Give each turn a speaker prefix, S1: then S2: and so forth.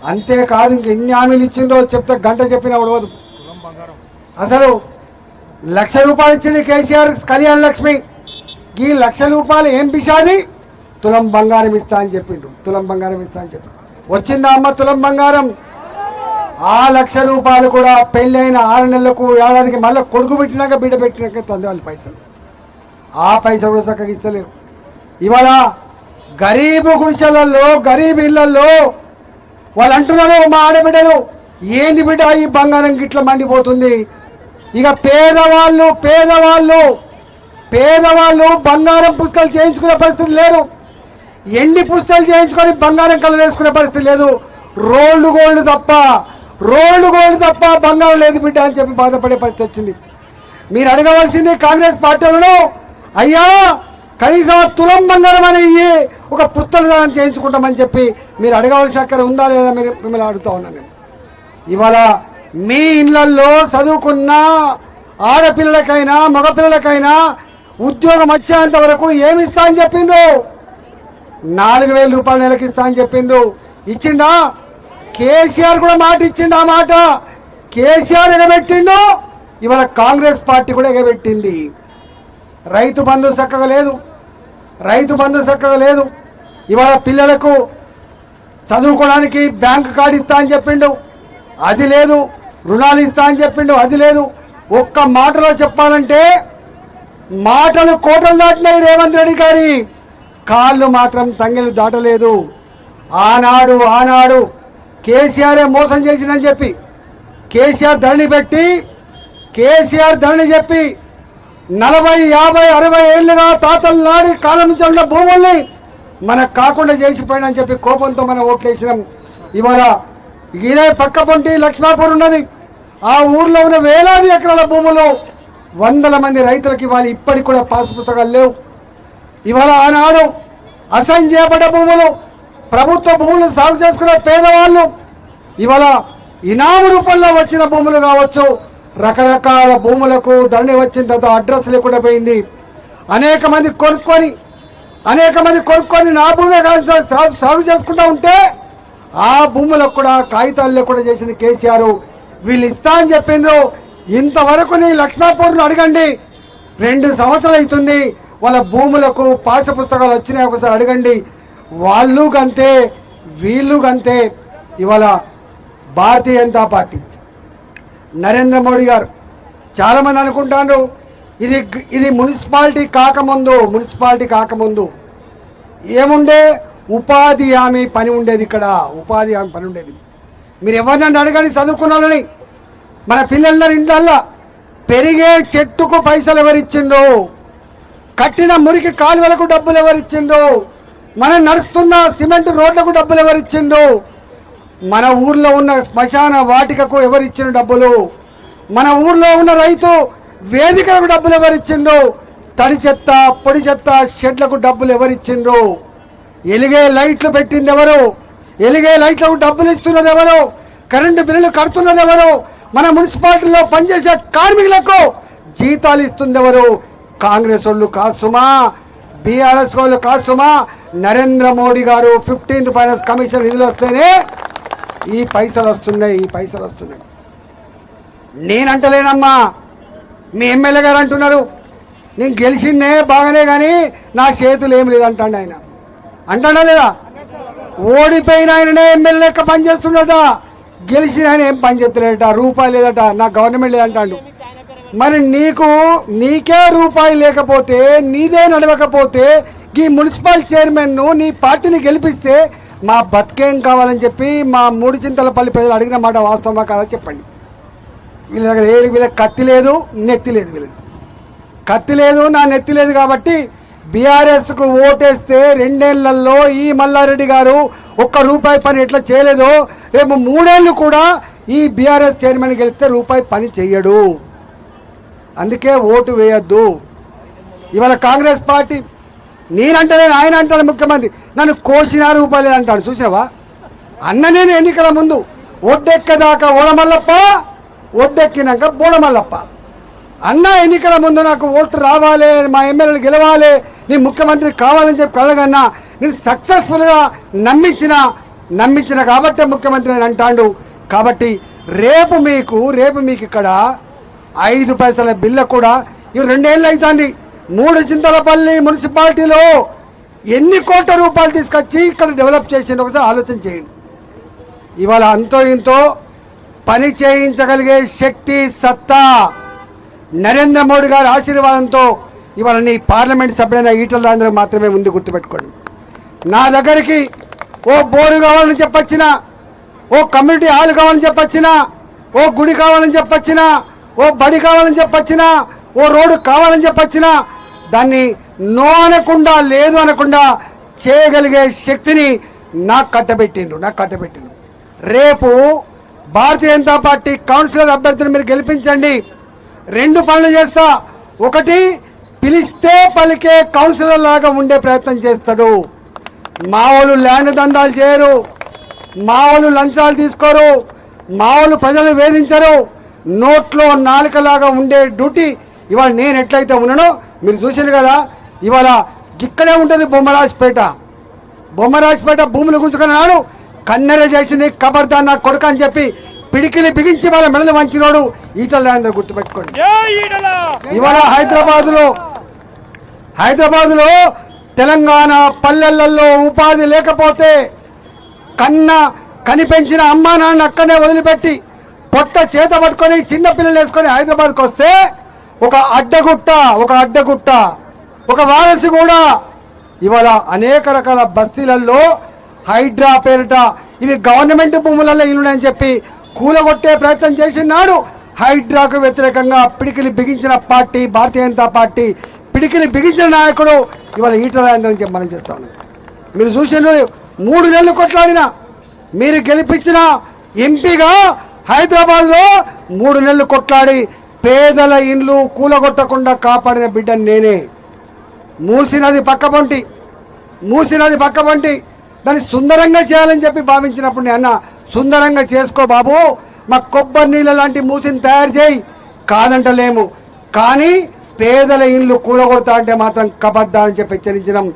S1: అంతేకాదు ఇంక ఎన్ని హామీలు ఇచ్చిందో చెప్తే గంట చెప్పినా ఉడవదు. అసలు ₹1,00,000 ఇచ్చింది కేసీఆర్ కళ్యాణ లక్ష్మి. ఈ ₹1,00,000 ఏం పిశాది? తులం బంగారం ఇస్తా అని చెప్పిండు. తులం బంగారం ఇస్తా అని చెప్పిండు. వచ్చిందా అమ్మ తులం బంగారం? ఆ ₹1,00,000 కూడా పెళ్ళైన 6 నెలలకు ఏడాదికి మళ్ళీ కొడుకు పెట్టినాక బిడ్డ పెట్టినాక తందాలి పైసలు. ఆ పైసలు కూడా చక్కగా ఇస్తలేరు. ఇవాళ గరీబు గుడిసెలలో గరీబ్ ఇళ్లలో వాళ్ళు అంటున్నారు, మా ఆడబిడ్డలు ఏంది బిడ్డ ఈ బంగారం గిట్ల మండిపోతుంది. ఇక పేదవాళ్ళు బంగారం పుస్తకాలు చేయించుకునే పరిస్థితి లేదు. ఎండి పుస్తకాలు చేయించుకొని బంగారం కలర్ వేసుకునే పరిస్థితి లేదు. రోల్డ్ గోల్డ్ తప్ప బంగారం లేదు బిడ్డ అని చెప్పి బాధపడే పరిస్థితి వచ్చింది. మీరు అడగవలసింది కాంగ్రెస్ పార్టీలను, అయ్యా కనీసం తులం బంగారం అని ఒక పుస్తల దానం చేయించుకుంటామని చెప్పి మీరు అడగవలసిన అక్కడ ఉందా లేదా మీరు మిమ్మల్ని అడుగుతా ఉన్నాను నేను. ఇవాళ మీ ఇళ్లలో చదువుకున్న ఆడపిల్లలకైనా మగపిల్లలకైనా ఉద్యోగం వచ్చేంత వరకు ఏమి ఇస్తా అని చెప్పిండు? ₹4,000 నెలకి ఇస్తా అని చెప్పిండు. ఇచ్చిండా? కేసీఆర్ కూడా మాట ఇచ్చిండు. ఆ మాట కేసీఆర్ ఎగబెట్టిండు. ఇవాళ కాంగ్రెస్ పార్టీ కూడా ఎగబెట్టింది. రైతు బంధు చక్కగా లేదు. ఇవాళ పిల్లలకు చదువుకోవడానికి బ్యాంక్ కార్డు ఇస్తా అని చెప్పిండు, అది లేదు. రుణాలు ఇస్తా అని చెప్పిండు, అది లేదు. ఒక్క మాటలో చెప్పాలంటే మాటలు కోటలు దాటినాయి రేవంత్ రెడ్డి గారి, కాళ్ళు మాత్రం తంగెలు దాటలేదు. ఆనాడు కేసీఆరే మోసం చేసిందని చెప్పి కేసీఆర్ ధరణి చెప్పి 40, 50, 60 ఏళ్ళుగా తాతల నాడి కాలం నుంచి ఉన్న భూముల్ని మనకు కాకుండా చేసిపోయినని చెప్పి కోపంతో మనం ఓట్లేసినాం. ఇవాళ ఇదే పక్క పొంటి లక్ష్మాపూర్ ఉన్నది. ఆ ఊర్లో ఉన్న వేలాది ఎకరాల భూములు 100 మంది రైతులకు ఇవాళ ఇప్పటికి కూడా పాస్ పుస్తకాలు లేవు. ఇవాళ ఆనాడు అసైన్ చేయబడ్డ భూములు, ప్రభుత్వ భూములు సాగు చేసుకునే పేదవాళ్ళు ఇవాళ ఇనాము రూపంలో వచ్చిన భూములు కావచ్చు, రకరకాల భూములకు ధరణి వచ్చిన తర్వాత అడ్రస్ లేకుండా పోయింది. అనేక మంది కొనుక్కొని నా భూమే సాగు చేసుకుంటూ ఉంటే ఆ భూములకు కూడా కాగితాలు లేకుండా చేసింది కేసీఆర్. వీళ్ళు ఇస్తా అని చెప్పిండ్రు. ఇంతవరకు నీ లక్ష్మాపూర్ను అడగండి, 2 సంవత్సరాలు అవుతుంది. వాళ్ళ భూములకు పాస పుస్తకాలు వచ్చినాయి, ఒకసారి అడగండి. వాళ్ళు గంతే వీళ్ళు గంతే. ఇవాళ భారతీయ జనతా పార్టీ నరేంద్ర మోడీ గారు చాలామంది అనుకుంటారు ఇది మున్సిపాలిటీ కాకముందు ఏముండే? ఉపాధి హామీ పని ఉండేది. ఇక్కడ ఉపాధి హామీ పని ఉండేది. మీరు ఎవరినన్నా అడగని చదువుకున్నారని మన పిల్లలందరి ఇంట్లల్లో పెరిగే చెట్టుకు పైసలు ఎవరిచ్చిండు? కట్టిన మురికి కాలువలకు డబ్బులు ఎవరిచ్చిండు? మనం నడుస్తున్న సిమెంట్ రోడ్లకు డబ్బులు ఎవరిచ్చిండు? మన ఊర్లో ఉన్న శ్మశాన వాటికకు ఎవరిచ్చిన డబ్బులు? మన ఊర్లో ఉన్న రైతు వేదికలకు డబ్బులు ఎవరిచ్చిండు? తడి చెత్త పొడి చెత్త షెడ్లకు డబ్బులు ఎవరిచ్చిండ్రు? ఎలిగే లైట్లు పెట్టింది ఎవరు? ఎలిగే లైట్లకు డబ్బులు ఇస్తున్నది ఎవరు? కరెంటు బిల్లులు కడుతున్నది ఎవరు? మన మున్సిపాలిటీలో పనిచేసే కార్మికులకు జీతాలు ఇస్తుంది ఎవరు? కాంగ్రెస్ వాళ్ళు కాదు సుమా, బీఆర్ఎస్ వాళ్ళు కాదు సుమా. నరేంద్ర మోడీ గారు 15th ఫైనాన్స్ కమిషన్ నిధులు వస్తేనే ఈ పైసలు వస్తున్నాయి. నేనంటలేనమ్మా, మీ ఎమ్మెల్యే గారు అంటున్నారు. నేను గెలిచిందే బాగానే కానీ నా చేతులు ఏం లేదంటాడు ఆయన. అంటాడా లేదా? ఓడిపోయిన ఆయననే ఎమ్మెల్యే లెక్క పనిచేస్తుండట, గెలిచిన ఆయన ఏం పనిచేస్తలేదట, రూపాయి లేదట, నా గవర్నమెంట్ లేదంటాడు. మరి నీకే రూపాయి లేకపోతే, నీదే నడవకపోతే ఈ మున్సిపల్ చైర్మన్ను నీ పార్టీని గెలిపిస్తే మా బతికేం కావాలని చెప్పి మా మూడుచింతలపల్లి ప్రజలు అడిగిన మాట వాస్తవమా కాదా చెప్పండి. వీళ్ళకి కత్తి లేదు, నెత్తి లేదు. వీళ్ళకి కత్తి లేదు, నా నెత్తి లేదు. కాబట్టి బీఆర్ఎస్కు ఓటేస్తే 2 ఏళ్లలో ఈ మల్లారెడ్డి గారు ₹1 పని ఎట్లా చేయలేదో రేపు 3 ఏళ్ళు కూడా ఈ బీఆర్ఎస్ చైర్మన్ గెలిస్తే రూపాయి పని చెయ్యడు. అందుకే ఓటు వేయద్దు. ఇవాళ కాంగ్రెస్ పార్టీ నేనంటే ఆయన అంటాడు, ముఖ్యమంత్రి నన్ను కోసిన రూపాయలు అంటాడు. చూసావా అన్న? నేను ఎన్నికల ముందు ఒడ్డెక్కదాకా ఓడమల్లప్ప, ఒడ్డెక్కినాక బోడమల్లప్ప. అన్న ఎన్నికల ముందు నాకు ఓటు రావాలి, మా ఎమ్మెల్యేలు గెలవాలి, నీ ముఖ్యమంత్రి కావాలని చెప్పి కలగన్నా నేను సక్సెస్ఫుల్గా నమ్మించిన నమ్మించిన కాబట్టే ముఖ్యమంత్రి అని అంటాడు. కాబట్టి రేపు మీకు ఇక్కడ 5 పైసల బిల్ల కూడా ఇవి 2 ఏళ్ళు అవుతుంది. 3 చింతలపల్లి మున్సిపాలిటీలో ఎన్ని కోట్ల రూపాయలు తీసుకొచ్చి ఇక్కడ డెవలప్ చేసింది ఒకసారి ఆలోచన చేయండి. ఇవాళ అంతో ఇంతో పని చేయించగలిగే శక్తి సత్తా నరేంద్ర మోడీ గారి ఆశీర్వాదంతో ఇవాళ నీ పార్లమెంట్ సభ్యులైన ఈటల రాజేందర్ మాత్రమే ఉంది, గుర్తుపెట్టుకోండి. నా దగ్గరికి ఓ బోరు కావాలని చెప్పొచ్చినా, ఓ కమ్యూనిటీ హాల్ కావాలని చెప్పొచ్చినా, ఓ గుడి కావాలని చెప్పొచ్చినా, ఓ బడి కావాలని చెప్పొచ్చినా, ఓ రోడ్డు కావాలని చెప్పొచ్చినా దాన్ని నో అనకుండా లేదు అనకుండా చేయగలిగే శక్తిని నాకు కట్టబెట్టిండు. రేపు భారతీయ జనతా పార్టీ కౌన్సిలర్ అభ్యర్థిని మీరు గెలిపించండి. 2 పనులు చేస్తా. ఒకటి, పిలిస్తే పలికే కౌన్సిలర్ లాగా ఉండే ప్రయత్నం చేస్తాడు. మా వాళ్ళు ల్యాండ్ దందాలు చేయరు, మా వాళ్ళు లంచాలు తీసుకోరు, మా వాళ్ళు ప్రజలు వేధించరు. నోట్లో నాలుకలాగా ఉండే డ్యూటీ ఇవాళ నేను ఎట్లయితే ఉన్నానో మీరు చూసారు కదా. ఇవాళ ఇక్కడే ఉంటుంది బొమ్మరాజపేట భూములు గుంజుకున్నాడు. కన్నెర చేసింది కబర్దార్ నా కొడుకు అని చెప్పి పిడికిలి బిగించి వాళ్ళ మెడలు వంచినోడు ఈటల రాజేందర్, గుర్తుపెట్టుకోండి. ఇవాళ హైదరాబాదులో తెలంగాణ పల్లెలలో ఉపాధి లేకపోతే కనిపెంచిన అమ్మా నాన్న అక్కడనే వదిలిపెట్టి పొట్ట చేత పట్టుకొని చిన్న పిల్లలు వేసుకొని హైదరాబాద్కి వస్తే ఒక అడ్డగుట్ట ఒక వారసి కూడా ఇవాళ అనేక రకాల బస్తీలలో హైడ్రా పేరిట ఇవి గవర్నమెంట్ భూములలో ఇల్లునని చెప్పి కూలగొట్టే ప్రయత్నం చేసినాడు. హైడ్రాకు వ్యతిరేకంగా పిడికిలి బిగించిన పార్టీ భారతీయ జనతా పార్టీ, పిడికిలి బిగించిన నాయకుడు ఇవాళ ఈటల రాజేందర్ అని చెప్పి మనం చేస్తాం. మీరు చూసిన 3 నెలలు కొట్లాడినా మీరు గెలిపించిన ఎంపీగా హైదరాబాద్లో 3 నెలలు కొట్లాడి పేదల ఇండ్లు కూలగొట్టకుండా కాపాడిన బిడ్డను నేనే. మూసినది పక్కపొంటి దాన్ని సుందరంగా చేయాలని చెప్పి భావించినప్పుడు నేను అన్న, సుందరంగా చేసుకో బాబు, మా కొబ్బరి నీళ్ళ లాంటి మూసిని తయారు చేయి, కాదంటలేము. కానీ పేదల ఇండ్లు కూలగొడతా అంటే మాత్రం కబడ్డా అని చెప్పి హెచ్చరించినాం.